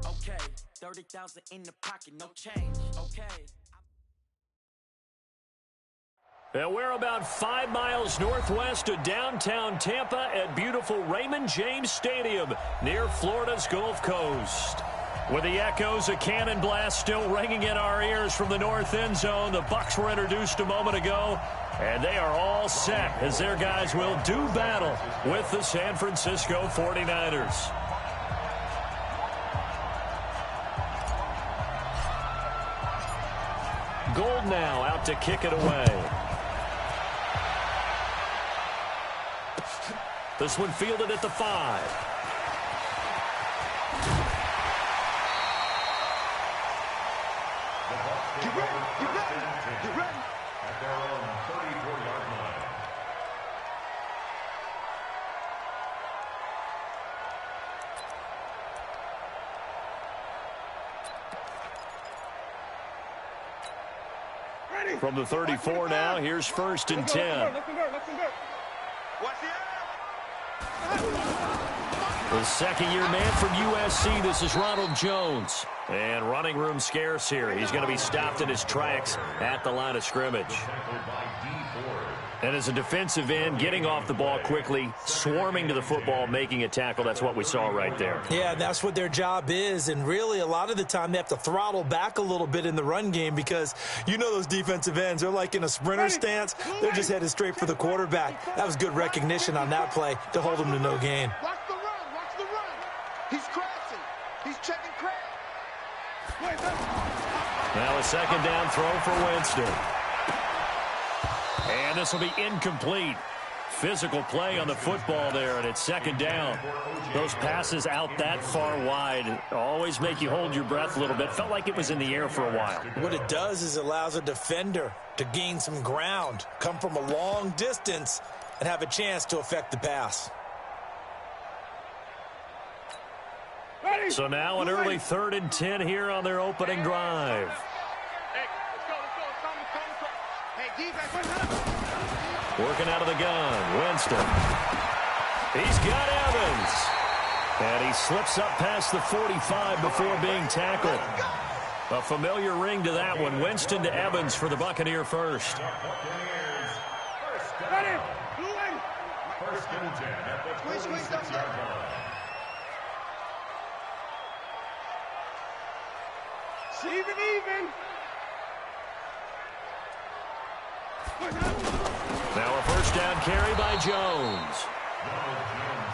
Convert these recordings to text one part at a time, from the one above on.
Okay, 30,000 in the pocket, no change. Okay. And we're about 5 miles northwest of downtown Tampa at beautiful Raymond James Stadium near Florida's Gulf Coast. With the echoes of cannon blast still ringing in our ears from the north end zone, the Bucs were introduced a moment ago, and they are all set as their guys will do battle with the San Francisco 49ers. Gold now out to kick it away. This one fielded at the 5. Get ready, get ready, get ready. At their own 34-yard line. Ready. From the 34 now, here's 1st and 10. Watch the The second-year man from USC, this is Ronald Jones. And running room scarce here. He's going to be stopped in his tracks at the line of scrimmage. And as a defensive end, getting off the ball quickly, swarming to the football, making a tackle, that's what we saw right there. Yeah, that's what their job is. And really, a lot of the time, they have to throttle back a little bit in the run game because you know those defensive ends, they're like in a sprinter stance. They're just headed straight for the quarterback. That was good recognition on that play to hold them to no gain. Watch the run, watch the run. He's crashing. He's checking crash. Now a second down throw for Winston. And this will be incomplete. Physical play on the football there, and it's second down. Those passes out that far wide always make you hold your breath a little bit. Felt like it was in the air for a while. What it does is it allows a defender to gain some ground, come from a long distance, and have a chance to affect the pass. So now an early 3rd and 10 here on their opening drive. Working out of the gun, Winston. He's got Evans. And he slips up past the 45 before being tackled. A familiar ring to that one. Winston to Evans for the Buccaneer first. First and 10 at the 46-yard line. Even. Now a first down carry by Jones.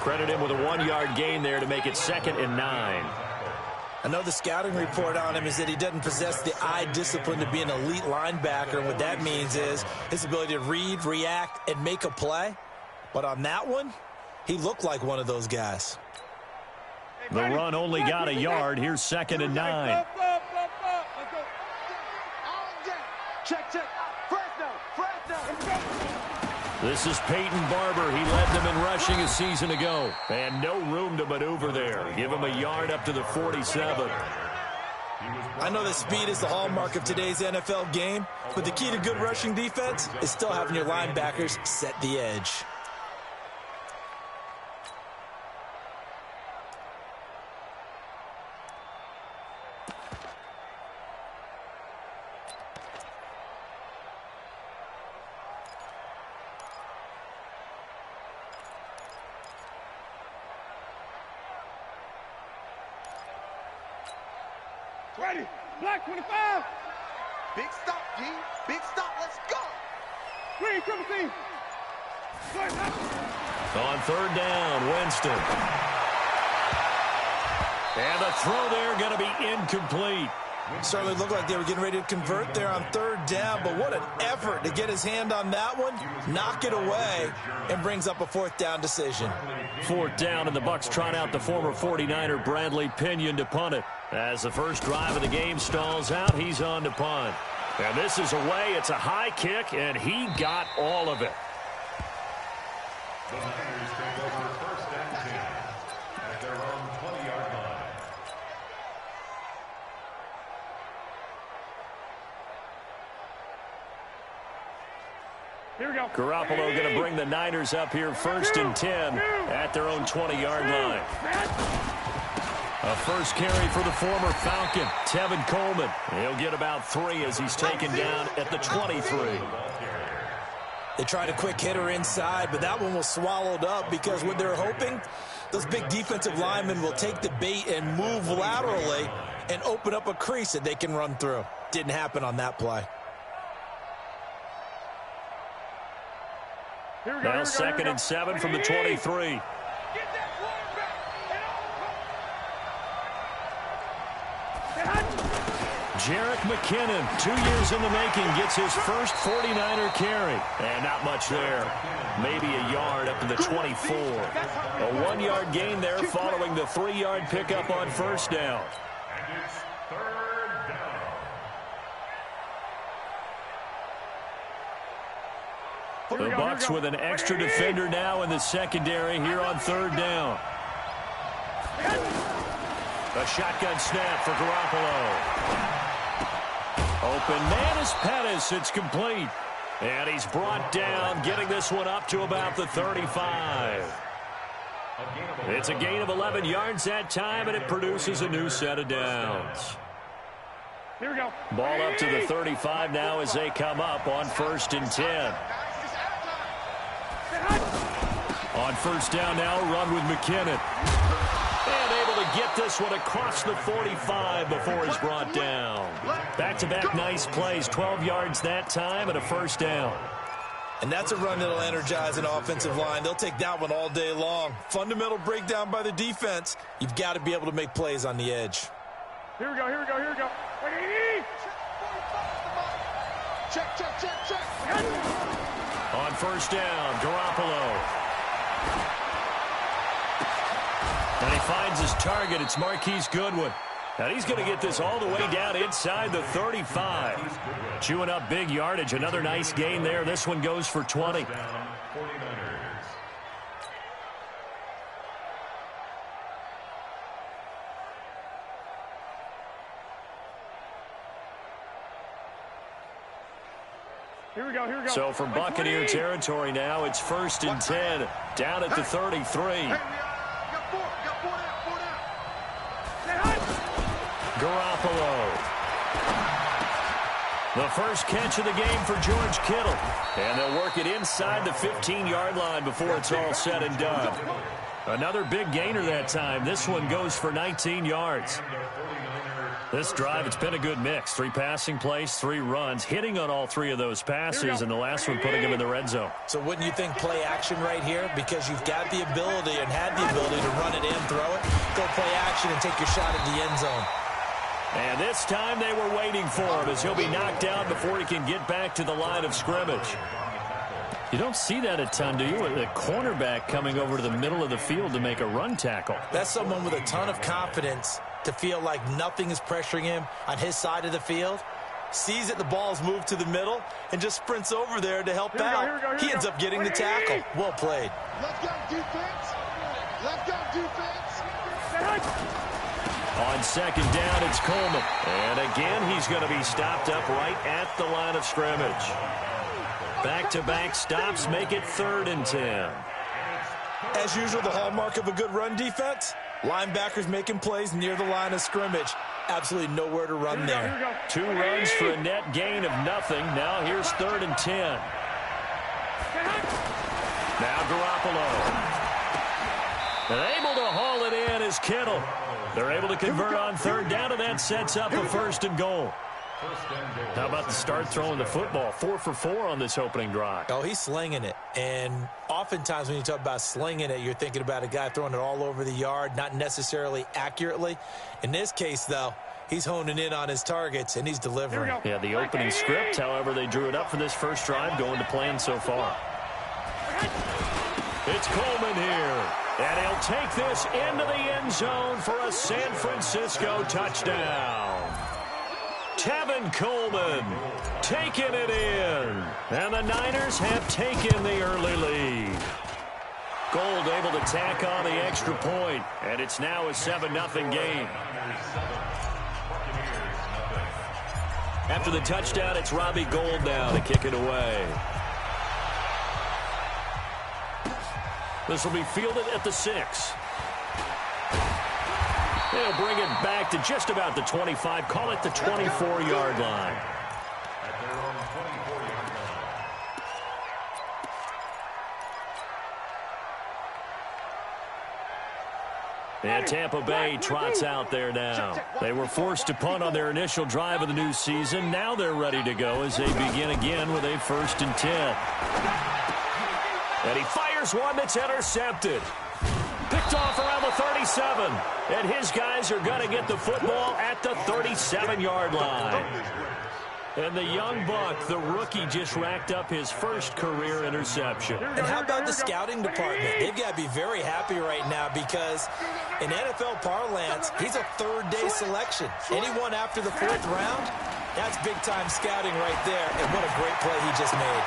Credit him with a 1-yard gain there to make it 2nd and 9. I know the scouting report on him is that he doesn't possess the eye discipline to be an elite linebacker. And what that means is his ability to read, react, and make a play. But on that one, he looked like one of those guys. The run only got a yard. Here's 2nd and 9. Check. This is Peyton Barber. He led them in rushing a season ago. And no room to maneuver there. Give him a yard up to the 47. I know that speed is the hallmark of today's NFL game, but the key to good rushing defense is still having your linebackers set the edge. Ready. Black 25. Big stop, G. Big stop. Let's go. Green, triple team. On 3rd down, Winston. And the throw there going to be incomplete. Certainly looked like they were getting ready to convert there on 3rd down, but what an effort to get his hand on that one, knock it away, and brings up a 4th down decision. 4th down, and the Bucs trot out the former 49er Bradley Pinion to punt it. As the first drive of the game stalls out, he's on to punt. And this is away. It's a high kick, and he got all of it. The Niners take over 1st and 10 at their own 20-yard line. Here Here we go. Garoppolo going to bring the Niners up here 1st and 10 at their own 20-yard line. A first carry for the former Falcon, Tevin Coleman. He'll get about 3 as he's taken down at the 23. They tried a quick hitter inside, but that one was swallowed up because what they're hoping, those big defensive linemen will take the bait and move laterally and open up a crease that they can run through. Didn't happen on that play. Now 2nd and 7 from the 23. Jerick McKinnon, 2 years in the making, gets his first 49er carry. And not much there. Maybe a yard up to the 24. A 1-yard gain there following the 3-yard pickup on first down. And it's 3rd down. The Bucs with an extra defender now in the secondary here on 3rd down. A shotgun snap for Garoppolo. Open man is Pettis. It's complete. And he's brought down, getting this one up to about the 35. It's a gain of 11 yards that time, and it produces a new set of downs. Here we go. Ball up to the 35 now as they come up on 1st and 10. On first down now, run with McKinnon. And able to get this one across the 45 before he's brought down. Back-to-back nice plays, 12 yards that time and a first down. And that's a run that'll energize an offensive line. They'll take that one all day long. Fundamental breakdown by the defense. You've got to be able to make plays on the edge. Here we go, here we go, here we go. Check. On first down, Garoppolo. And he finds his target. It's Marquise Goodwin. And he's going to get this all the way down inside the 35. Chewing up big yardage. Another nice gain there. This one goes for 20. Here we go, here we go. So from Buccaneer territory now, it's 1st and 10. Down at the 33. Garoppolo. The first catch of the game for George Kittle. And they'll work it inside the 15-yard line before it's all said and done. Another big gainer that time. This one goes for 19 yards. This drive, it's been a good mix. 3 passing plays, 3 runs, hitting on all 3 of those passes, and the last one putting him in the red zone. So wouldn't you think play action right here? Because you've got the ability and had the ability to run it in, throw it, go play action and take your shot at the end zone. And this time they were waiting for him as he'll be knocked down before he can get back to the line of scrimmage. You don't see that a ton, do you? A cornerback coming over to the middle of the field to make a run tackle. That's someone with a ton of confidence to feel like nothing is pressuring him on his side of the field. Sees that the ball's moved to the middle and just sprints over there to help out. He ends up getting the tackle. Well played. Let's go, defense. Let's go, defense. On second down, it's Coleman. And again, he's going to be stopped up right at the line of scrimmage. Back-to-back stops make it 3rd and 10. As usual, the hallmark of a good run defense, linebackers making plays near the line of scrimmage. Absolutely nowhere to run there. 2 runs for a net gain of nothing. Now here's 3rd and 10. Now Garoppolo. And able to haul it in is Kittle. They're able to convert on 3rd down, and that sets up a 1st and goal. How about the start throwing the football? 4 for 4 on this opening drive. Oh, he's slinging it. And oftentimes when you talk about slinging it, you're thinking about a guy throwing it all over the yard, not necessarily accurately. In this case, though, he's honing in on his targets, and he's delivering. Yeah, the opening script, however, they drew it up for this first drive, going to plan so far. It's Coleman here. And he'll take this into the end zone for a San Francisco touchdown. Tevin Coleman taking it in. And the Niners have taken the early lead. Gold able to tack on the extra point. And it's now a 7-0 game. After the touchdown, it's Robbie Gould now to kick it away. This will be fielded at the 6. They'll bring it back to just about the 25. Call it the 24-yard line. At their own 24-yard line. And Tampa Bay trots out there now. They were forced to punt on their initial drive of the new season. Now they're ready to go as they begin again with a 1st and 10. And he fires one that's intercepted. Picked off around the 37. And his guys are going to get the football at the 37-yard line. And the young buck, the rookie, just racked up his first career interception. And how about the scouting department? They've got to be very happy right now because in NFL parlance, he's a third-day selection. Anyone after the 4th round, that's big-time scouting right there. And what a great play he just made.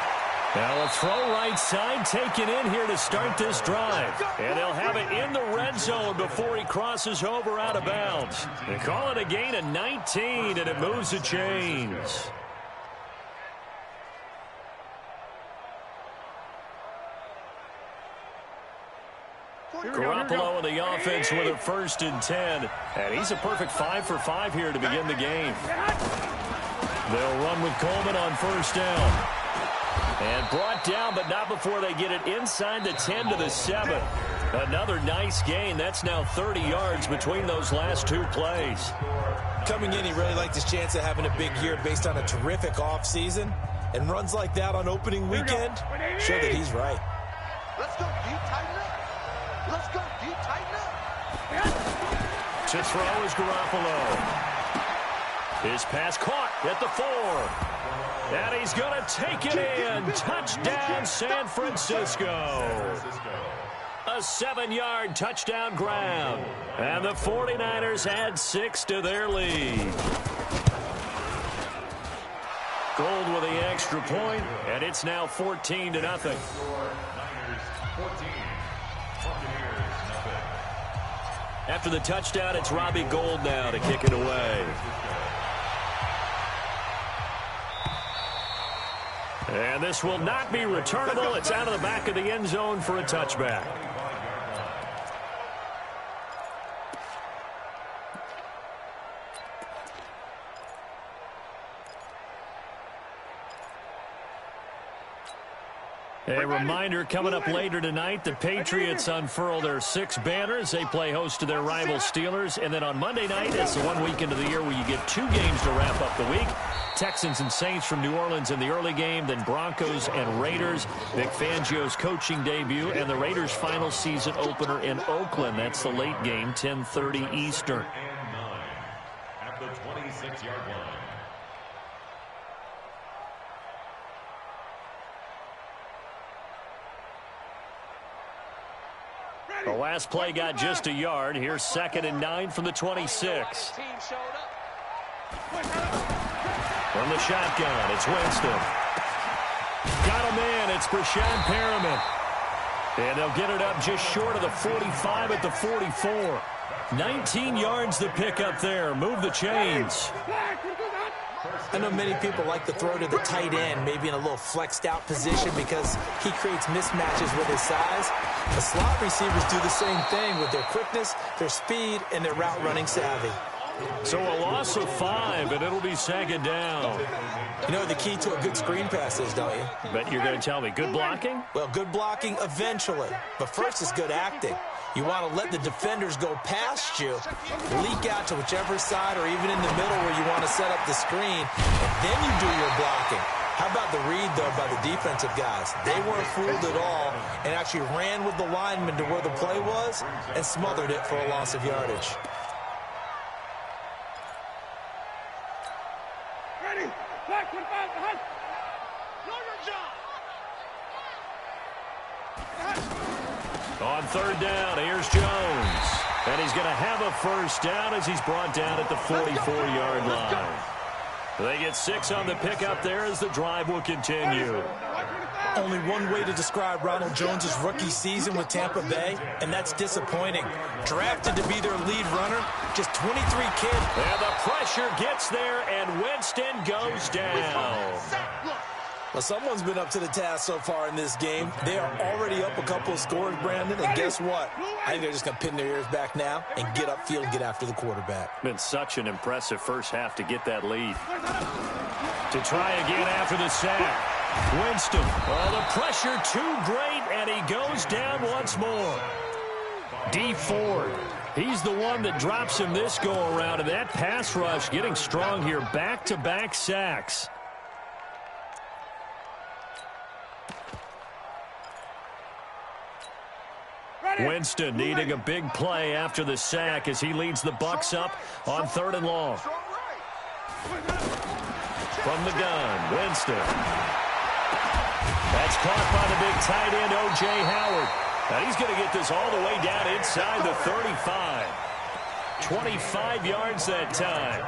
Now a throw right side taken in here to start this drive. And they'll have it in the red zone before he crosses over out of bounds. They call it a gain of 19, and it moves the chains. Garoppolo in the offense with a 1st and 10. And he's a perfect 5 for 5 here to begin the game. They'll run with Coleman on 1st down. And brought down, but not before they get it inside the 10 to the 7. Another nice gain. That's now 30 yards between those last 2 plays. Coming in, he really liked his chance of having a big year based on a terrific offseason. And runs like that on opening weekend show that he's right. Let's go, deep, tighten up. Let's go, deep, tighten up. To throw is Garoppolo. His pass caught at the 4. And he's going to take it in. Touchdown, San Francisco. A 7-yard touchdown grab. And the 49ers add 6 to their lead. Gold with the extra point, and it's now 14-0. Niners 14, Buccaneers nothing. After the touchdown, it's Robbie Gould now to kick it away. And this will not be returnable. It's out of the back of the end zone for a touchback. A reminder, coming up later tonight, the Patriots unfurl their 6 banners. They play host to their rival Steelers. And then on Monday night, it's the one weekend of the year where you get 2 games to wrap up the week. Texans and Saints from New Orleans in the early game, then Broncos and Raiders. Vic Fangio's coaching debut, and the Raiders' final season opener in Oakland. That's the late game, 10:30 Eastern. And 9 at the 26-yard line. The last play got just a yard. Here's 2nd and 9 from the 26. From the shotgun, it's Winston. Got a man, it's Brashad Perriman. And they'll get it up just short of the 45 at the 44. 19 yards to pick up there. Move the chains. I know many people like to throw to the tight end, maybe in a little flexed out position because he creates mismatches with his size. The slot receivers do the same thing with their quickness, their speed, and their route running savvy. So a loss of 5, and it'll be 2nd down. You know the key to a good screen pass is, don't you? But you're going to tell me, good blocking? Well, good blocking eventually. But first is good acting. You want to let the defenders go past you, leak out to whichever side or even in the middle where you want to set up the screen, and then you do your blocking. How about the read, though, by the defensive guys? They weren't fooled at all and actually ran with the lineman to where the play was and smothered it for a loss of yardage. Ready? Back with back. Know your job. On 3rd down, here's Jones. And he's going to have a 1st down as he's brought down at the 44-yard line. They get 6 on the pickup there as the drive will continue. Only one way to describe Ronald Jones' rookie season with Tampa Bay, and that's disappointing. Drafted to be their lead runner, just 23 kids. And the pressure gets there, and Winston goes down. Well, someone's been up to the task so far in this game. They are already up a couple of scores, Brandon, and guess what? I think they're just going to pin their ears back now and get upfield and get after the quarterback. Been such an impressive first half to get that lead. To try again after the sack. Winston. Oh, the pressure too great, and he goes down once more. D. Ford. He's the one that drops him this go-around, and that pass rush getting strong here. Back-to-back sacks. Winston needing a big play after the sack as he leads the Bucs up on 3rd and long. From the gun, Winston. That's caught by the big tight end, O.J. Howard. Now he's going to get this all the way down inside the 35. 25 yards that time.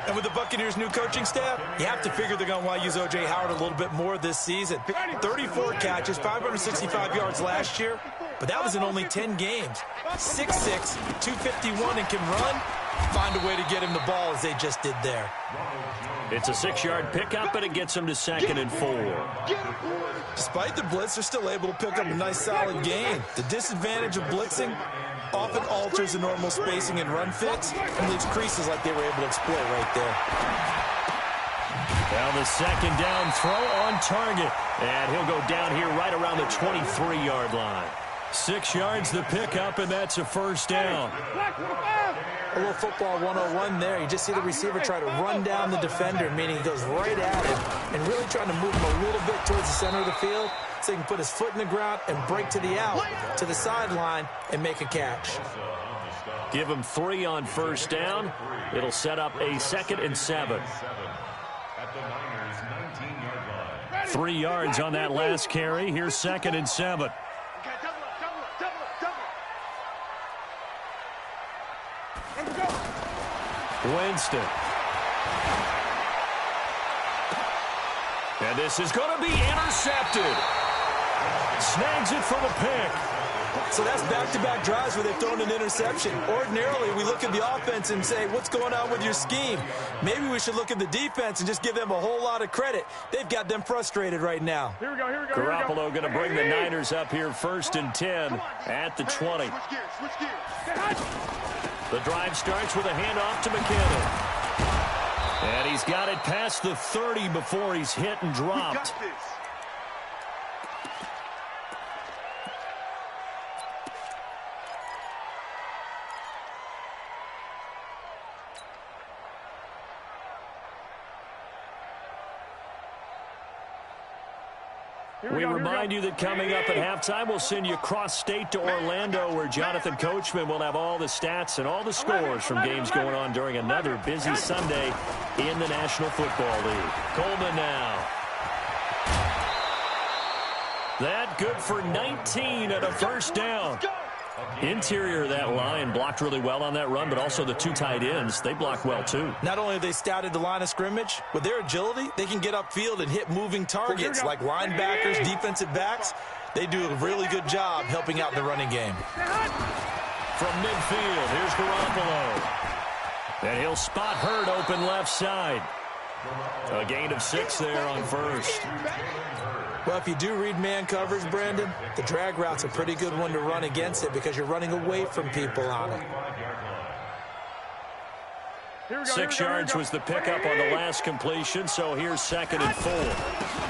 And with the Buccaneers' new coaching staff, you have to figure they're going to want to use O.J. Howard a little bit more this season. 34 catches, 565 yards last year, but that was in only 10 games. 6'6", 251, and can run. Find a way to get him the ball as they just did there. It's a 6-yard pickup, and it gets them to 2nd and 4. Despite the blitz, they're still able to pick up a nice, solid gain. The disadvantage of blitzing often alters the normal spacing and run fits and leaves creases like they were able to exploit right there. Now the 2nd down throw on target, and he'll go down here right around the 23-yard line. 6 yards the pickup, and that's a 1st down. A little football 101 there. You just see the receiver try to run down the defender, meaning he goes right at him and really trying to move him a little bit towards the center of the field so he can put his foot in the ground and break to the out, to the sideline, and make a catch. Give him 3 on 1st down. It'll set up a 2nd and 7. 3 yards on that last carry. Here's 2nd and 7. Winston. And this is going to be intercepted. Snags it for the pick. So that's back-to-back drives where they've thrown an interception. Ordinarily, we look at the offense and say, what's going on with your scheme? Maybe we should look at the defense and just give them a whole lot of credit. They've got them frustrated right now. Here we go. Garoppolo going to bring the Niners up here 1st and 10 at the 20. Switch gears. The drive starts with a handoff to McKinnon. And he's got it past the 30 before he's hit and dropped. We remind you that coming up at halftime, we'll send you cross-state to Orlando, where Jonathan Coachman will have all the stats and all the scores from games going on during another busy Sunday in the National Football League. Coleman now. That good for 19 and a 1st down. Interior of that line blocked really well on that run, but also the 2 tight ends, they block well too. Not only have they scouted the line of scrimmage, with their agility, they can get upfield and hit moving targets like linebackers, defensive backs. They do a really good job helping out the running game. From midfield, here's Garoppolo. And he'll spot Hurd open left side. A gain of 6 there on 1st. Well, if you do read man coverage, Brandon, the drag route's a pretty good one to run against it because you're running away from people on it. 6 yards was the pickup on the last completion, so here's 2nd and 4.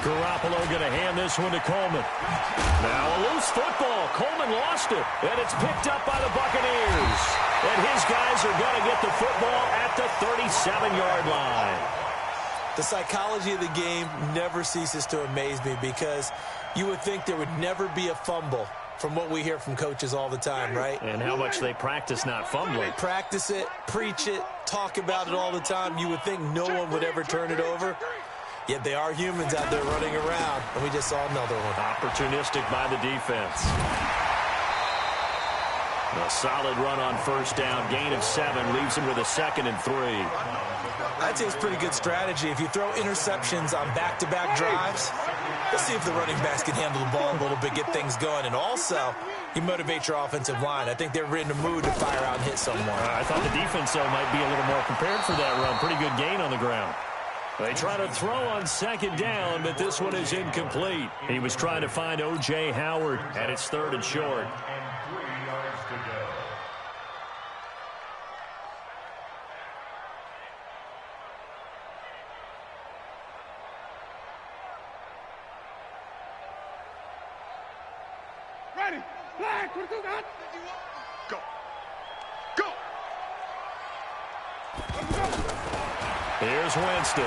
Garoppolo going to hand this one to Coleman. Now a loose football. Coleman lost it, and it's picked up by the Buccaneers. And his guys are going to get the football at the 37-yard line. The psychology of the game never ceases to amaze me because you would think there would never be a fumble from what we hear from coaches all the time, right? And how much they practice not fumbling. Practice it, preach it, talk about it all the time. You would think no one would ever turn it over. Yet they are humans out there running around, and we just saw another one. Opportunistic by the defense. A solid run on 1st down. Gain of 7 leaves him with a 2nd and 3. I'd say it's pretty good strategy. If you throw interceptions on back-to-back drives, let's see if the running backs can handle the ball a little bit, get things going. And also, you motivate your offensive line. I think they're in the mood to fire out and hit someone. I thought the defense, though, might be a little more prepared for that run. Pretty good gain on the ground. They try to throw on second down, but this one is incomplete. He was trying to find O.J. Howard, and it's 3rd and short. And 3 yards to go. Ready. Flag. Go. Go. Here's Winston.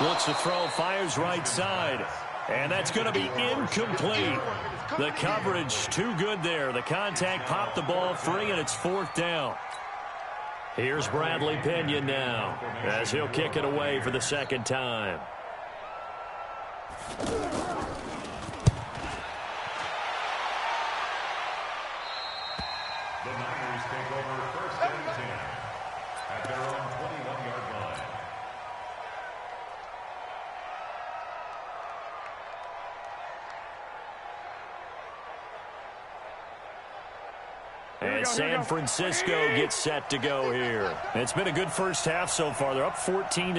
Looks to throw, fires right side. And that's going to be incomplete. The coverage too good there. The contact popped the ball free, and it's 4th down. Here's Bradley Pinion now as he'll kick it away for the 2nd time. The Niners take over 1st and 10 at their own 21-yard line. And San Francisco gets set to go here. It's been a good first half so far. They're up 14-0.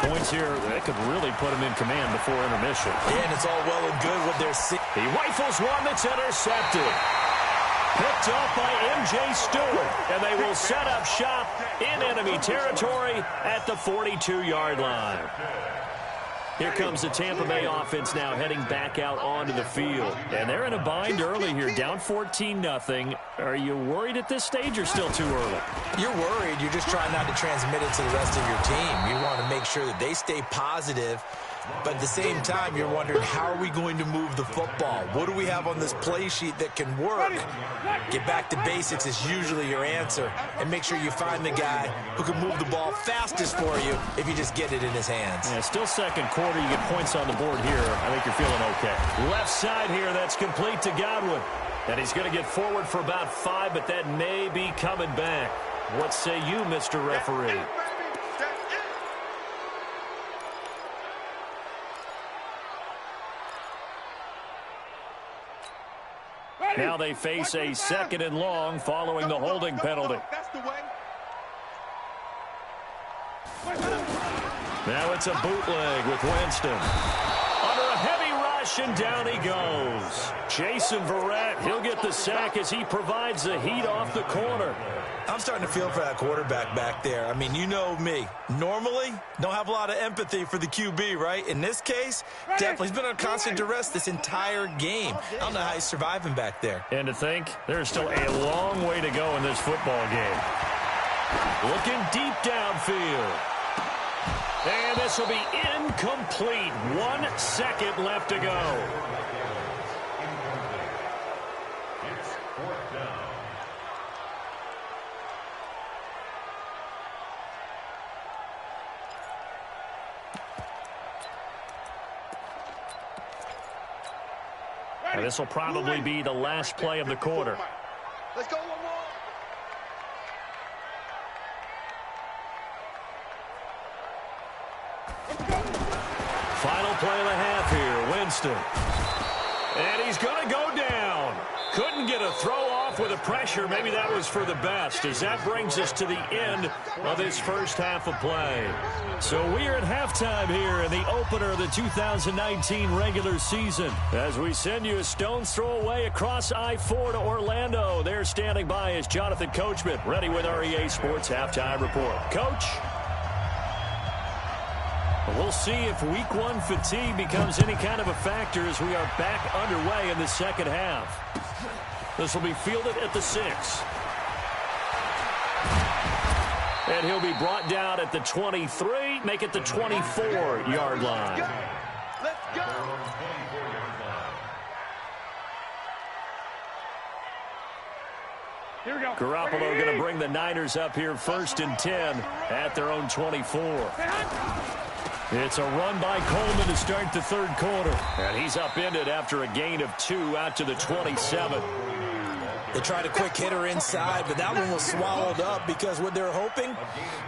Points here, that could really put them in command before intermission. Yeah, and it's all well and good with their... He rifles one that's intercepted. Picked off by M.J. Stewart, and they will set up shop in enemy territory at the 42-yard line. Here comes the Tampa Bay offense now heading back out onto the field. And they're in a bind early here, down 14-0. Are you worried at this stage or still too early? You're worried. You're just trying not to transmit it to the rest of your team. You want to make sure that they stay positive. But at the same time, you're wondering, how are we going to move the football? What do we have on this play sheet that can work? Get back to basics is usually your answer. And make sure you find the guy who can move the ball fastest for you if you just get it in his hands. Yeah, still second quarter. You get points on the board here. I think you're feeling okay. Left side here, that's complete to Godwin. And he's going to get forward for about 5, but that may be coming back. What say you, Mr. Referee? Now they face a 2nd and long following the holding penalty. Now it's a bootleg with Winston. Under a heavy rush, and down he goes. Jason Verrett, he'll get the sack as he provides the heat off the corner. I'm starting to feel for that quarterback back there. I mean, you know me. Normally, don't have a lot of empathy for the QB, right? In this case, definitely. He's been on constant duress this entire game. I don't know how he's surviving back there. And to think, there's still a long way to go in this football game. Looking deep downfield. And this will be incomplete. 1 second left to go. It's 4th down. And this will probably be the last play of the quarter. Let's go, one more. Final play of the half here, Winston. And he's going to go down. Couldn't get a throw off with the pressure. Maybe that was for the best, as that brings us to the end of this first half of play. So we are at halftime here in the opener of the 2019 regular season. As we send you a stone's throw away across I-4 to Orlando. There standing by is Jonathan Coachman, ready with our EA Sports Halftime Report. Coach? We'll see if week 1 fatigue becomes any kind of a factor as we are back underway in the second half. This will be fielded at the 6. And he'll be brought down at the 23, make it the 24-yard line. Let's go. Here we go. Garoppolo going to bring the Niners up here 1st and 10 at their own 24. It's a run by Coleman to start the third quarter. And he's upended after a gain of 2 out to the 27. They tried a quick hitter inside, but that one was swallowed up because what they're hoping,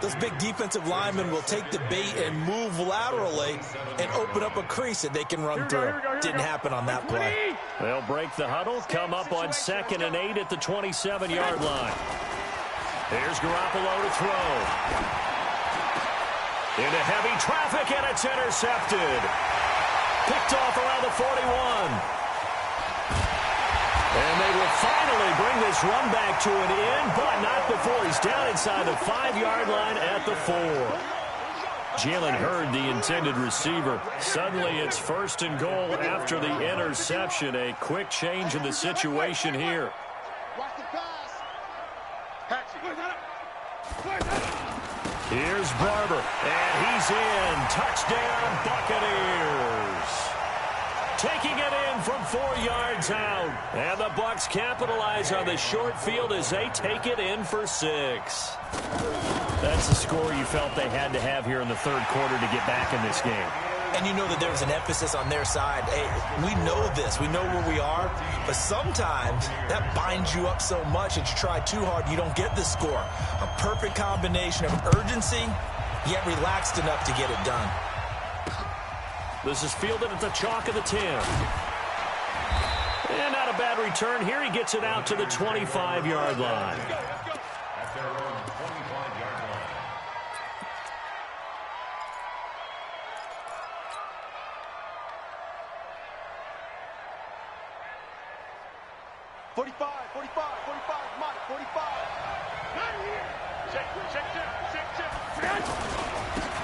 those big defensive linemen will take the bait and move laterally and open up a crease that they can run through. Didn't happen on that play. They'll break the huddle, come up on 2nd and 8 at the 27-yard line. Here's Garoppolo to throw. Into heavy traffic, and it's intercepted. Picked off around the 41. And they will finally bring this run back to an end, but not before he's down inside the 5-yard line at the 4. Jalen Hurd, the intended receiver. Suddenly it's 1st and goal after the interception. A quick change in the situation here. Here's Barber, and he's in. Touchdown, Buccaneers. Taking it in from 4 yards out. And the Bucs capitalize on the short field as they take it in for 6. That's the score you felt they had to have here in the third quarter to get back in this game. And you know that there was an emphasis on their side. Hey, we know this. We know where we are. But sometimes that binds you up so much that you try too hard, you don't get the score. A perfect combination of urgency, yet relaxed enough to get it done. This is fielded at the chalk of the 10. And not a bad return here. He gets it out to the 25-yard line. At their own 25-yard line. 45, 45, 45, Mike, 45.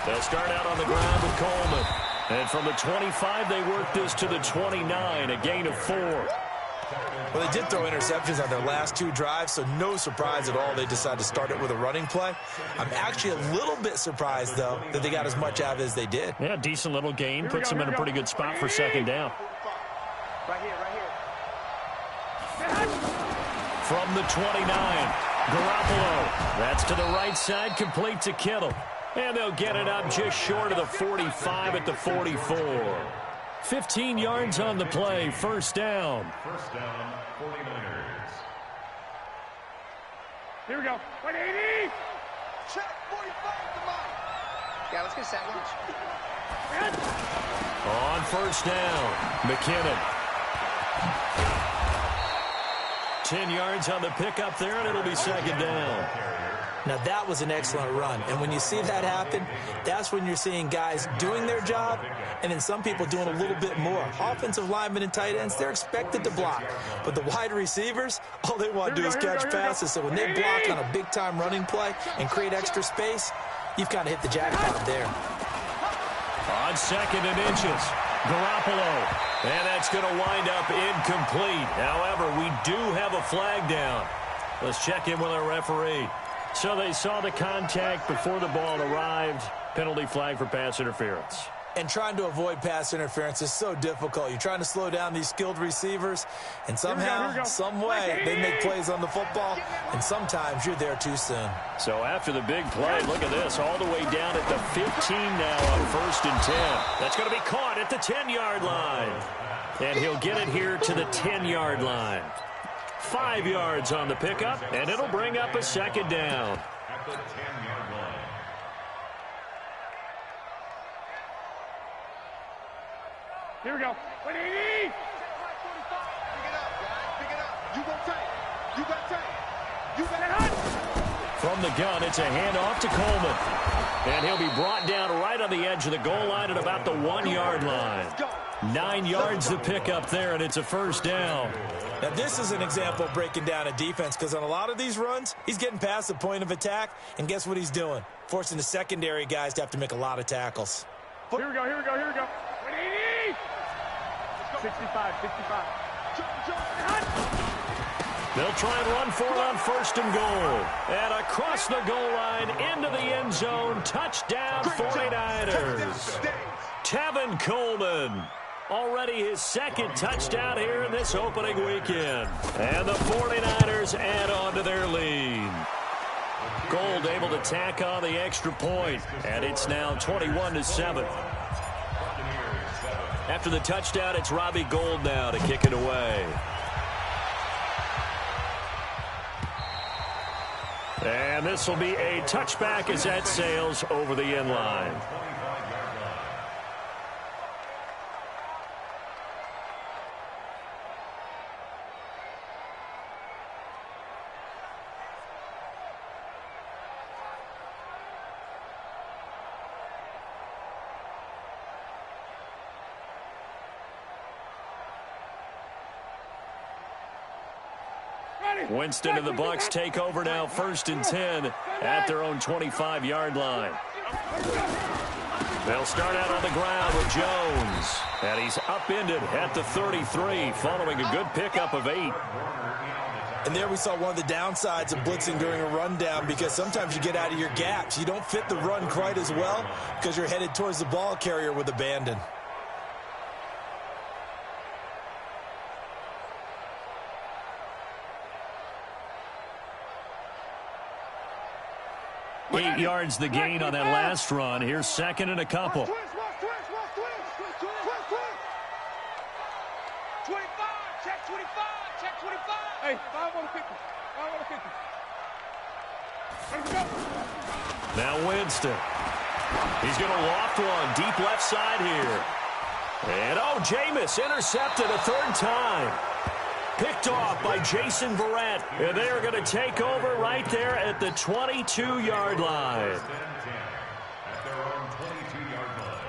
They'll start out on the ground with Coleman. And from the 25, they work this to the 29, a gain of 4. Well, they did throw interceptions on their last 2 drives, so no surprise at all they decided to start it with a running play. I'm actually a little bit surprised, though, that they got as much out of it as they did. Yeah, decent little gain. Puts them in a pretty good spot for 2nd down. Right here, right here. From the 29, Garoppolo. That's to the right side, complete to Kittle. And they'll get it up just short of the 45 at the 44. 15 yards on the play, 1st down. 1st down, 49ers. Here we go. 180. Check 45 to Mike. Yeah, let's get a sandwich. On 1st down, McKinnon. 10 yards on the pickup there, and it'll be 2nd down. Now, that was an excellent run. And when you see that happen, that's when you're seeing guys doing their job and then some people doing a little bit more. Offensive linemen and tight ends, they're expected to block. But the wide receivers, all they want to do is catch passes. So when they block on a big-time running play and create extra space, you've kind of hit the jackpot there. On 2nd and inches, Garoppolo. And that's going to wind up incomplete. However, we do have a flag down. Let's check in with our referee. So they saw the contact before the ball arrived. Penalty flag for pass interference. And trying to avoid pass interference is so difficult. You're trying to slow down these skilled receivers, and somehow, some way, they make plays on the football, and sometimes you're there too soon. So after the big play, look at this, all the way down at the 15 now on 1st and 10. That's going to be caught at the 10-yard line. And he'll get it here to the 10-yard line. 5 yards on the pickup, and it'll bring up a 2nd down. At the 10-yard line. Here we go. 180. Pick it up, guys. Pick it up. You gon' take. You got take. You got it. From the gun, it's a handoff to Coleman. And he'll be brought down right on the edge of the goal line at about the 1-yard line. 9 yards to pick up there, and it's a 1st down. Now, this is an example of breaking down a defense because on a lot of these runs, he's getting past the point of attack, and guess what he's doing? Forcing the secondary guys to have to make a lot of tackles. Here we go, here we go, here we go. 180. 65, 65. They'll try and run for it on 1st and goal. And across the goal line, into the end zone, touchdown 49ers. Tevin Coleman. Already his 2nd touchdown here in this opening weekend. And the 49ers add on to their lead. Gold able to tack on the extra point. And it's now 21-7. After the touchdown, it's Robbie Gould now to kick it away. And this will be a touchback as that sails over the end line. Winston and the Bucs take over now, 1st and 10 at their own 25-yard line. They'll start out on the ground with Jones. And he's upended at the 33 following a good pickup of 8. And there we saw one of the downsides of blitzing during a rundown, because sometimes you get out of your gaps. You don't fit the run quite as well because you're headed towards the ball carrier with abandon. Eight yards the gain on that last run. Here's 2nd and a couple. 25, check 25, check 25. Hey, 5 on the 50. 5 on the 50. Let's go. Now Winston. He's going to loft one deep left side here. And, Jameis intercepted a 3rd time. Picked off by Jason Verrett. And they are going to take over right there at the 22-yard line. At their own 22-yard line.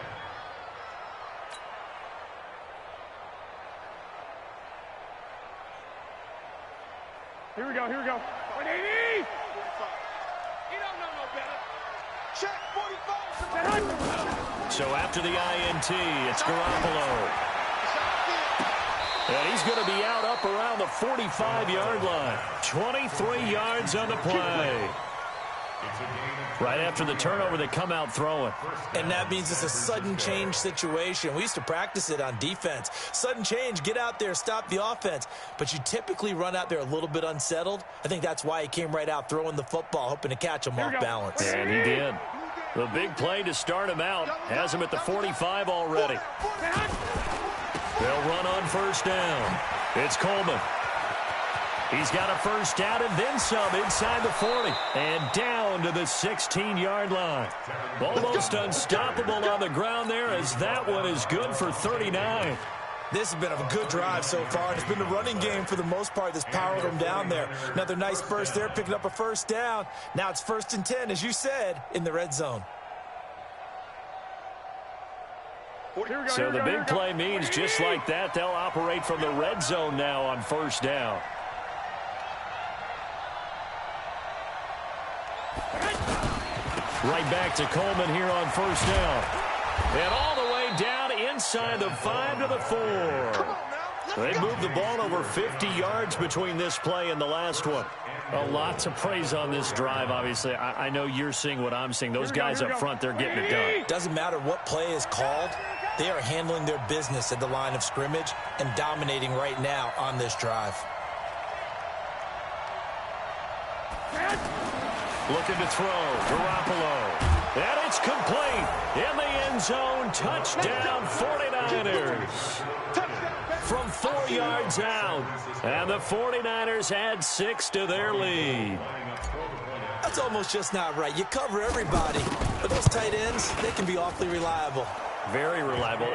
Here we go. 180. You don't know no better. Check 45. So after the INT, it's Garoppolo. And he's going to be out up around the 45-yard line. 23 yards on the play. Right after the turnover, they come out throwing. And that means it's a sudden change situation. We used to practice it on defense. Sudden change, get out there, stop the offense. But you typically run out there a little bit unsettled. I think that's why he came right out throwing the football, hoping to catch him off balance. And he did. The big play to start him out has him at the 45 already. They'll run on 1st down. It's Coleman. He's got a 1st down and then some inside the 40. And down to the 16-yard line. Almost unstoppable on the ground there, as that one is good for 39. This has been a good drive so far, and it's been the running game for the most part that's powered them down there. Another nice burst there, picking up a 1st down. Now it's 1st and 10, as you said, in the red zone. So the big play means just like that, they'll operate from the red zone now on 1st down. Right back to Coleman here on 1st down. And all the way down inside the 5 to the 4. They moved the ball over 50 yards between this play and the last one. A lot to praise on this drive, obviously. I know you're seeing what I'm seeing. Those guys up front, they're getting it done. Doesn't matter what play is called. They are handling their business at the line of scrimmage and dominating right now on this drive. Looking to throw. Garoppolo. And it's complete. In the end zone. Touchdown 49ers. From 4 yards out. And the 49ers add 6 to their lead. That's almost just not right. You cover everybody. But those tight ends, they can be awfully reliable. Very reliable.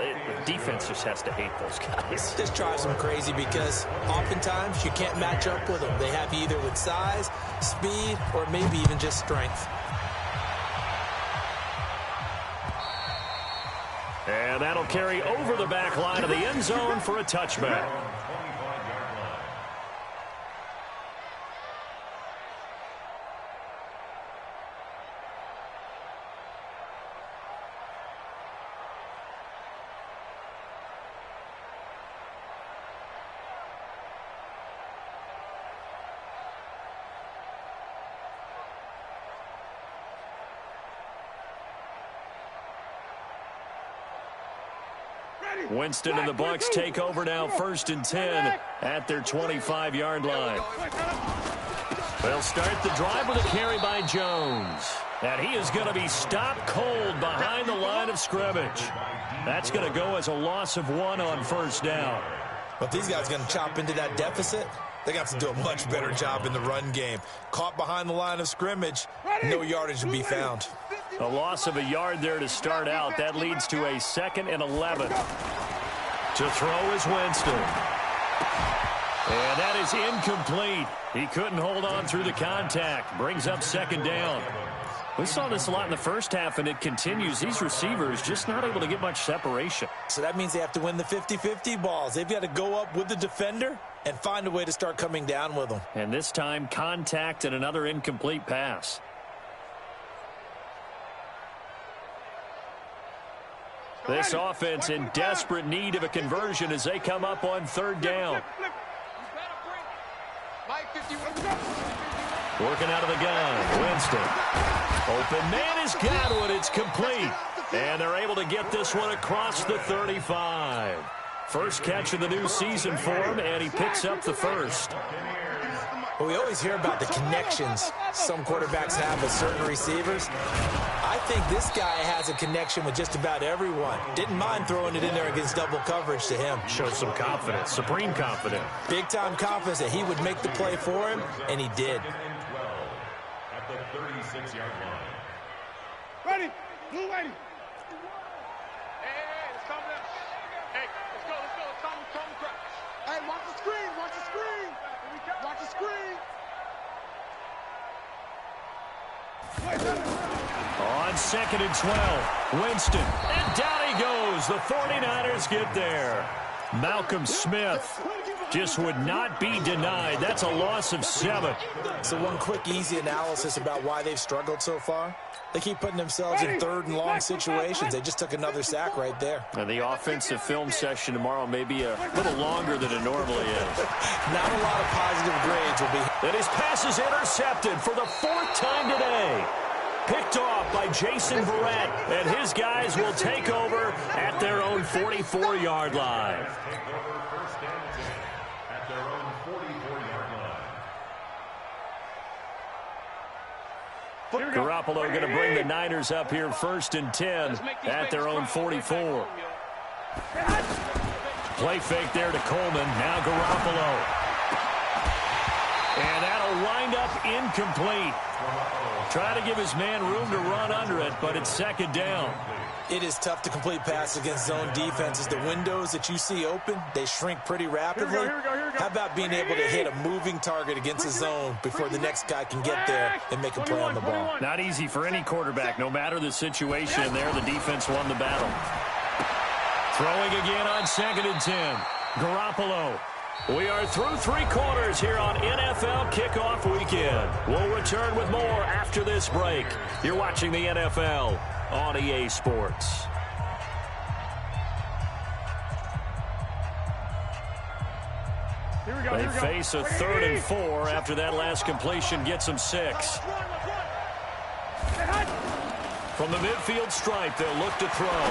Defense just has to hate those guys. This drives them crazy because oftentimes you can't match up with them. They have you either with size, speed, or maybe even just strength. And that'll carry over the back line of the end zone for a touchback. Winston and the Bucs take over now, 1st and 10 at their 25-yard line. They'll start the drive with a carry by Jones. And he is going to be stopped cold behind the line of scrimmage. That's going to go as a loss of 1 on 1st down. But these guys are going to chop into that deficit. They got to do a much better job in the run game. Caught behind the line of scrimmage, no yardage to be found. A loss of a yard there to start out. That leads to a 2nd and 11. To throw is Winston. And that is incomplete. He couldn't hold on through the contact. Brings up 2nd down. We saw this a lot in the first half, and it continues. These receivers just not able to get much separation. So that means they have to win the 50-50 balls. They've got to go up with the defender and find a way to start coming down with them. And this time, contact and another incomplete pass. This offense in desperate need of a conversion as they come up on third down. Working out of the gun, Winston. Open man has got one. It's complete. And they're able to get this one across the 35. First catch of the new season for him, and he picks up the first. Well, we always hear about the connections some quarterbacks have with certain receivers. I think this guy has a connection with just about everyone. Didn't mind throwing it in there against double coverage to him. Shows some confidence, supreme confidence. Big-time confidence that he would make the play for him, and he did. At the 36-yard line. Ready? Blue ready. Hey, let's calm down. Hey, let's go. Calm crash. Hey, watch the screen. Watch the screen. Watch the screen. On 2nd and 12, Winston. And down he goes. The 49ers get there. Malcolm Smith just would not be denied. That's a loss of 7. So one quick, easy analysis about why they've struggled so far. They keep putting themselves in third and long situations. They just took another sack right there. And the offensive film session tomorrow may be a little longer than it normally is. Not a lot of positive grades will be. And his pass is intercepted for the 4th time today. Picked off by Jason Verrett, and his guys will take over at their own 44-yard line. Take over first down and 10 at their own 44-yard line. Garoppolo going to bring the Niners up here 1st and 10 at their own 44. Play fake there to Coleman. Now Garoppolo. And that'll wind up incomplete. Try to give his man room to run under it, but it's 2nd down. It is tough to complete passes against zone defenses. The windows that you see open, they shrink pretty rapidly. How about being able to hit a moving target against a zone before the next guy can get there and make a play on the ball? Not easy for any quarterback. No matter the situation there, the defense won the battle. Throwing again on 2nd and 10. Garoppolo. We are through 3 quarters here on NFL Kickoff Weekend. We'll return with more after this break. You're watching the NFL on EA Sports. They face a 3rd and 4 after that last completion gets them 6. From the midfield stripe, they'll look to throw.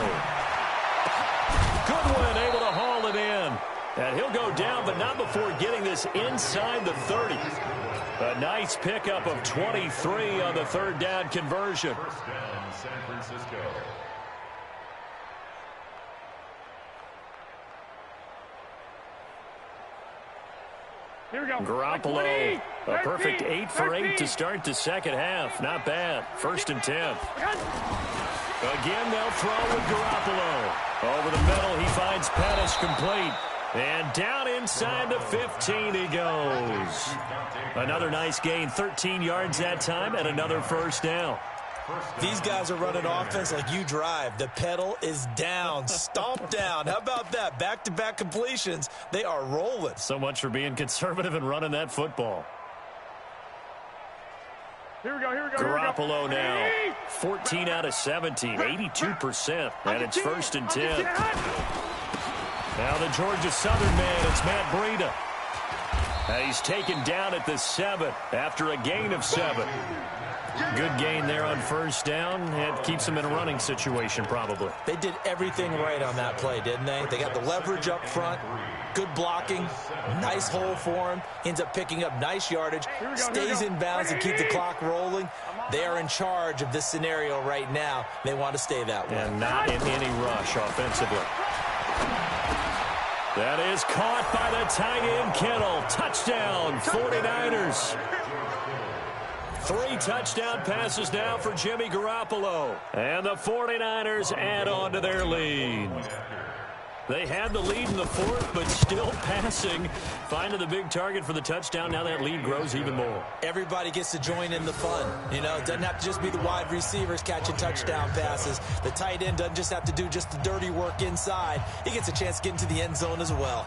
Goodwin able to haul it in. And he'll go down, but not before getting this inside the 30. A nice pickup of 23 on the 3rd down conversion. First down, San Francisco. Here we go. Garoppolo, a perfect 8 for 8 to start the 2nd half. Not bad. 1st and 10. Again, they'll throw with Garoppolo. Over the middle, he finds Pettis complete. And down inside the 15 he goes. Another nice gain, 13 yards that time, and another 1st down. These guys are running offense like you drive. The pedal is down, stomped down. How about that? Back-to-back completions. They are rolling. So much for being conservative and running that football. Here we go. Garoppolo now, 14 out of 17, 82%, and it's 1st and 10. Now the Georgia Southern man, it's Matt Breida. And he's taken down at the 7 after a gain of 7. Good gain there on 1st down. It keeps him in a running situation probably. They did everything right on that play, didn't they? They got the leverage up front, good blocking, nice hole for him, ends up picking up nice yardage, stays in bounds to keep the clock rolling. They are in charge of this scenario right now. They want to stay that way. And not in any rush offensively. That is caught by the tight end, Kittle. Touchdown, 49ers. 3 touchdown passes now for Jimmy Garoppolo. And the 49ers add on to their lead. They had the lead in the fourth, but still passing. Finding the big target for the touchdown. Now that lead grows even more. Everybody gets to join in the fun. You know, it doesn't have to just be the wide receivers catching touchdown passes. The tight end doesn't just have to do just the dirty work inside. He gets a chance to get into the end zone as well.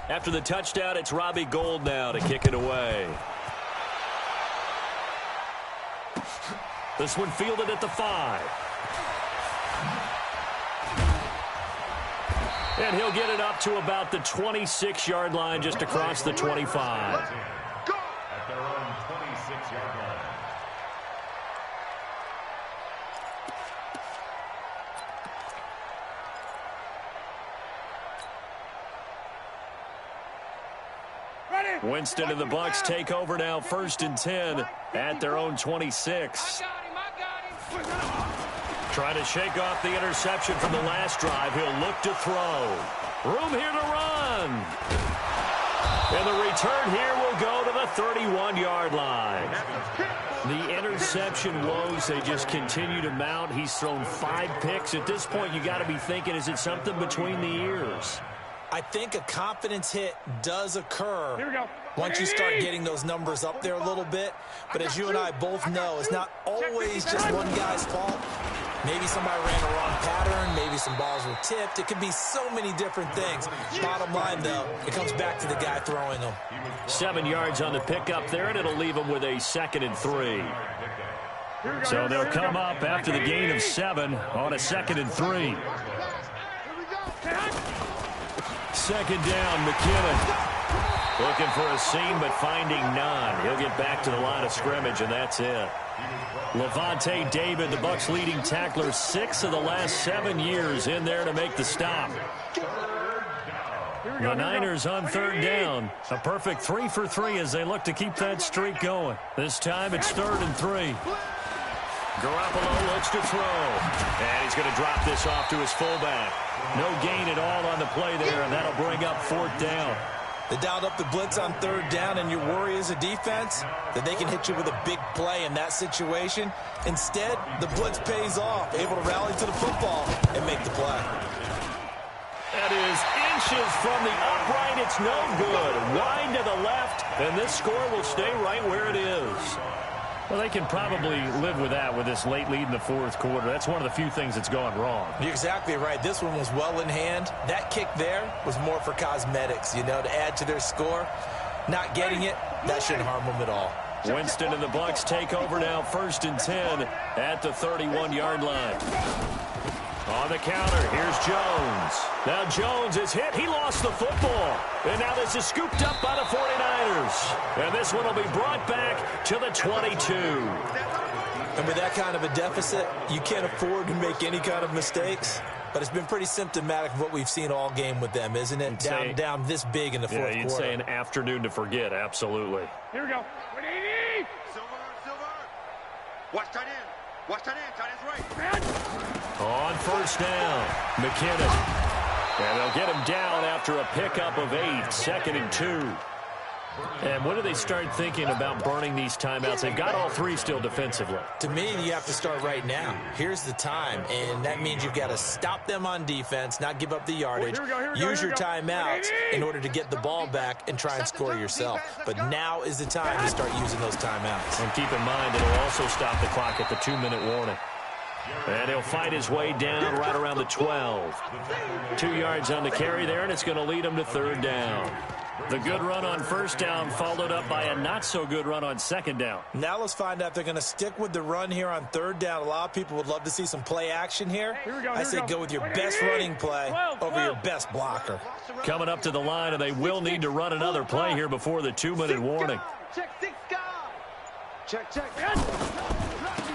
After the touchdown, it's Robbie Gould now to kick it away. This one fielded at the 5. And he'll get it up to about the 26-yard line, just across the 25. Go! At their own 26-yard line. Winston and the Bucs take over now, 1st and 10 at their own 26. Trying to shake off the interception from the last drive. He'll look to throw. Room here to run. And the return here will go to the 31-yard line. The interception woes, they just continue to mount. He's thrown 5 picks. At this point, you got to be thinking, is it something between the ears? I think a confidence hit does occur Here we go. once you start getting those numbers up there a little bit. But as you and I both know, it's not always just one guy's fault. Maybe somebody ran a wrong pattern. Maybe some balls were tipped. It could be so many different things. Bottom line, though, it comes back to the guy throwing them. 7 yards on the pickup there, and it'll leave him with a 2nd and 3. So they'll come up after the gain of 7 on a 2nd and 3. 2nd down, McKinnon. Looking for a seam, but finding none. He'll get back to the line of scrimmage, and that's it. Levante David, the Bucs' leading tackler, 6 of the last 7 years in there to make the stop. The Niners on 3rd down. A perfect 3 for 3 as they look to keep that streak going. This time it's 3rd and 3. Garoppolo looks to throw. And he's going to drop this off to his fullback. No gain at all on the play there, and that'll bring up 4th down. They dialed up the blitz on 3rd down, and your worry as a defense that they can hit you with a big play in that situation. Instead, the blitz pays off, able to rally to the football and make the play. That is inches from the upright. It's no good. Wide to the left, and this score will stay right where it is. Well, they can probably live with that with this late lead in the 4th quarter. That's one of the few things that's gone wrong. You're exactly right. This one was well in hand. That kick there was more for cosmetics, you know, to add to their score. Not getting it, that shouldn't harm them at all. Winston and the Bucs take over now, 1st and 10 at the 31-yard line. On the counter, here's Jones. Now Jones is hit. He lost the football. And now this is scooped up by the 49ers. And this one will be brought back to the 22. And with that kind of a deficit, you can't afford to make any kind of mistakes. But it's been pretty symptomatic of what we've seen all game with them, isn't it? Down this big in the 4th quarter. Yeah, you'd say an afternoon to forget, absolutely. Here we go. 180. Silver. Watch tight end. Watch tight end. Tight end's right. On 1st down, McKinnon. And they'll get him down after a pickup of 8, 2nd and 2. And when do they start thinking about burning these timeouts? They've got all 3 still defensively. To me, you have to start right now. Here's the time, and that means you've got to stop them on defense, not give up the yardage, use your timeouts in order to get the ball back and try and score yourself. But now is the time to start using those timeouts. And keep in mind, it'll also stop the clock at the 2-minute warning. And he'll fight his way down right around the 12. 2 yards on the carry there, and it's going to lead him to third down. The good run on first down followed up by a not-so-good run on second down. Now let's find out if they're going to stick with the run here on third down. A lot of people would love to see some play action here. I say go with your best running play over your best blocker. Coming up to the line, and they will need to run another play here before the 2-minute warning. Check.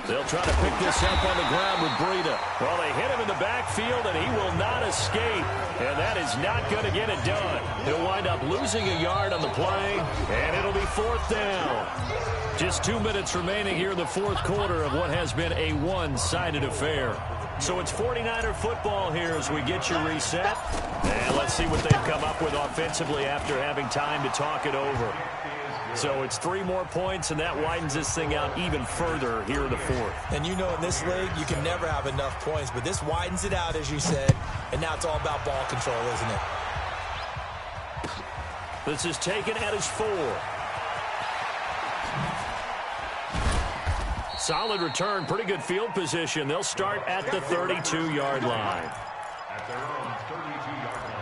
They'll try to pick this up on the ground with Breida. Well, they hit him in the backfield, and he will not escape. And that is not going to get it done. He'll wind up losing a yard on the play, and it'll be fourth down. Just 2 minutes remaining here in the fourth quarter of what has been a one-sided affair. So it's 49er football here as we get you reset. And let's see what they've come up with offensively after having time to talk it over. So it's 3 more points, and that widens this thing out even further here in the fourth. And you know in this league, you can never have enough points, but this widens it out, as you said, and now it's all about ball control, isn't it? This is taken at his 4. Solid return, pretty good field position. They'll start at the 32-yard line. At their own 32-yard line.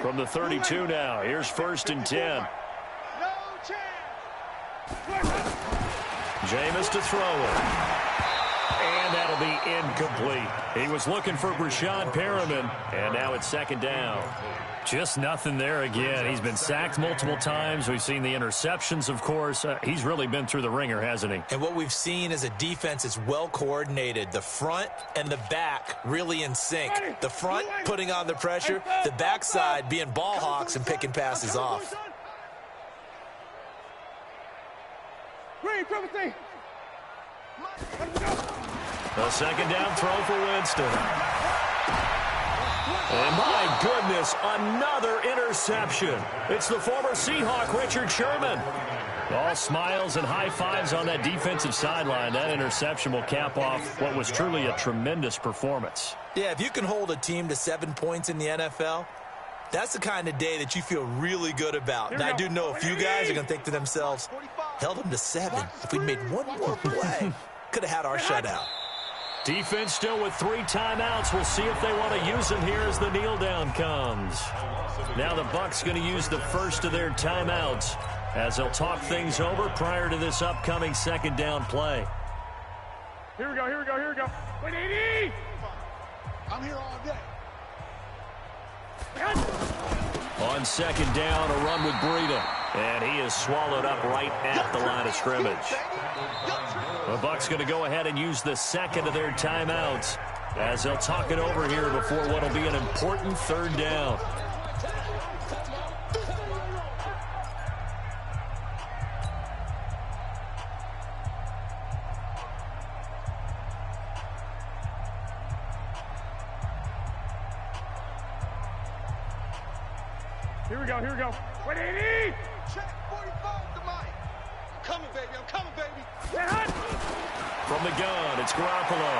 From the 32 now, here's first and 10. Jameis to throw it. And that'll be incomplete. He was looking for Brashad Perriman, and now it's second down. Just nothing there again. He's been sacked multiple times. We've seen the interceptions, of course. He's really been through the ringer, hasn't he? And what we've seen is a defense is well coordinated. The front and the back really in sync. The front putting on the pressure, the backside being ball hawks and picking passes off. A second down throw for Winston. And my goodness, another interception. It's the former Seahawk, Richard Sherman. All smiles and high fives on that defensive sideline. That interception will cap off what was truly a tremendous performance. Yeah, if you can hold a team to 7 points in the NFL, that's the kind of day that you feel really good about. And I do know a few guys are going to think to themselves, held them to 7. If we'd made one more play, could have had our shutout. Defense still with 3 timeouts. We'll see if they want to use them here as the kneel down comes. Now the Bucs going to use the first of their timeouts as they'll talk things over prior to this upcoming second down play. Here we go. 180! I'm here all day. On second down, a run with Breida. And he is swallowed up right at the line of scrimmage. The Bucs going to go ahead and use the second of their timeouts as they'll talk it over here before what will be an important third down. Here we go. 180! Check 45 to Mike. I'm coming, baby. From the gun, it's Garoppolo.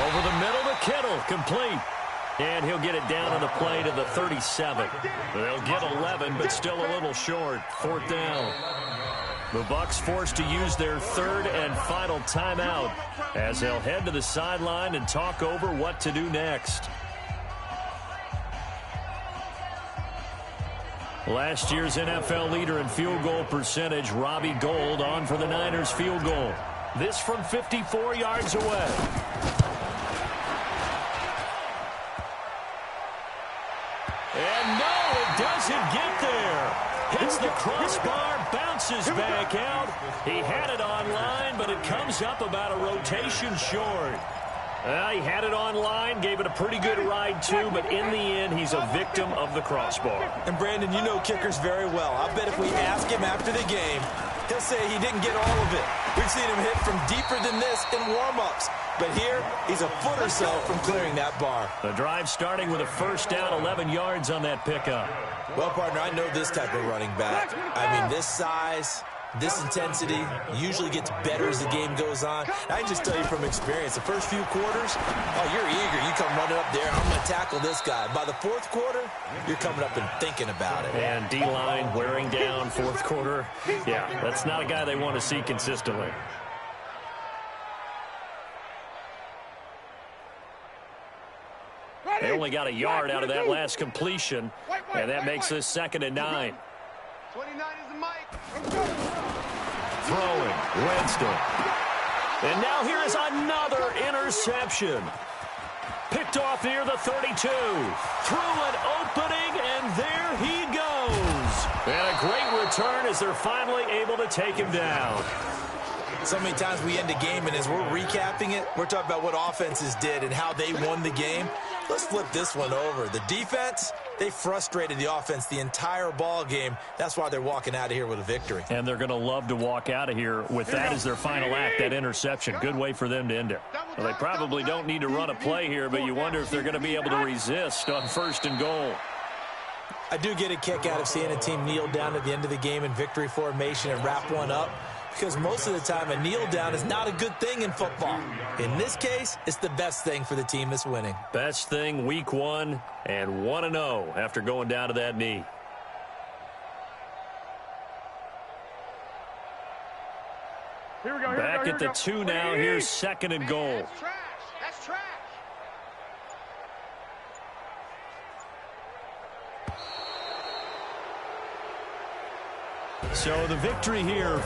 Over the middle to Kittle, complete. And he'll get it down on the play to the 37. They'll get 11, but still a little short. Fourth down. The Bucs forced to use their third and final timeout as they'll head to the sideline and talk over what to do next. Last year's NFL leader in field goal percentage, Robbie Gould, on for the Niners field goal. This from 54 yards away. And no, it doesn't get there. Hits the crossbar, bounces back out. He had it online, but it comes up about a rotation short. He had it online, gave it a pretty good ride too, but in the end, he's a victim of the crossbar. And Brandon, you know kickers very well. I bet if we ask him after the game, he'll say he didn't get all of it. We've seen him hit from deeper than this in warm-ups. But here, he's a foot or so from clearing that bar. The drive starting with a first down, 11 yards on that pickup. Well, partner, I know this type of running back. I mean, this size, This intensity usually gets better as the game goes on. I can just tell you from experience, the first few quarters, oh, you're eager. You come running up there, I'm going to tackle this guy. By the fourth quarter, you're coming up and thinking about it. And D-line wearing down fourth quarter. Yeah, that's not a guy they want to see consistently. They only got a yard out of that last completion, and that makes this 2nd and 9. 29 is the mic. Throwing, Winston. And now here is another interception. Picked off near the 32. Through an opening, and there he goes. And a great return as they're finally able to take him down. So many times we end a game, and as we're recapping it, we're talking about what offenses did and how they won the game. Let's flip this one over. The defense, they frustrated the offense the entire ball game. That's why they're walking out of here with a victory. And they're going to love to walk out of here with that as their final act, that interception. Good way for them to end it. Well, they probably don't need to run a play here, but you wonder if they're going to be able to resist on 1st and goal. I do get a kick out of seeing a team kneel down at the end of the game in victory formation and wrap one up, because most of the time a kneel down is not a good thing in football. In this case, it's the best thing for the team that's winning. Best thing week 1 and 1-0 after going down to that knee. Here we go. Back at the 2 now. Here's 2nd and goal. That's trash. That's trash. So the victory here.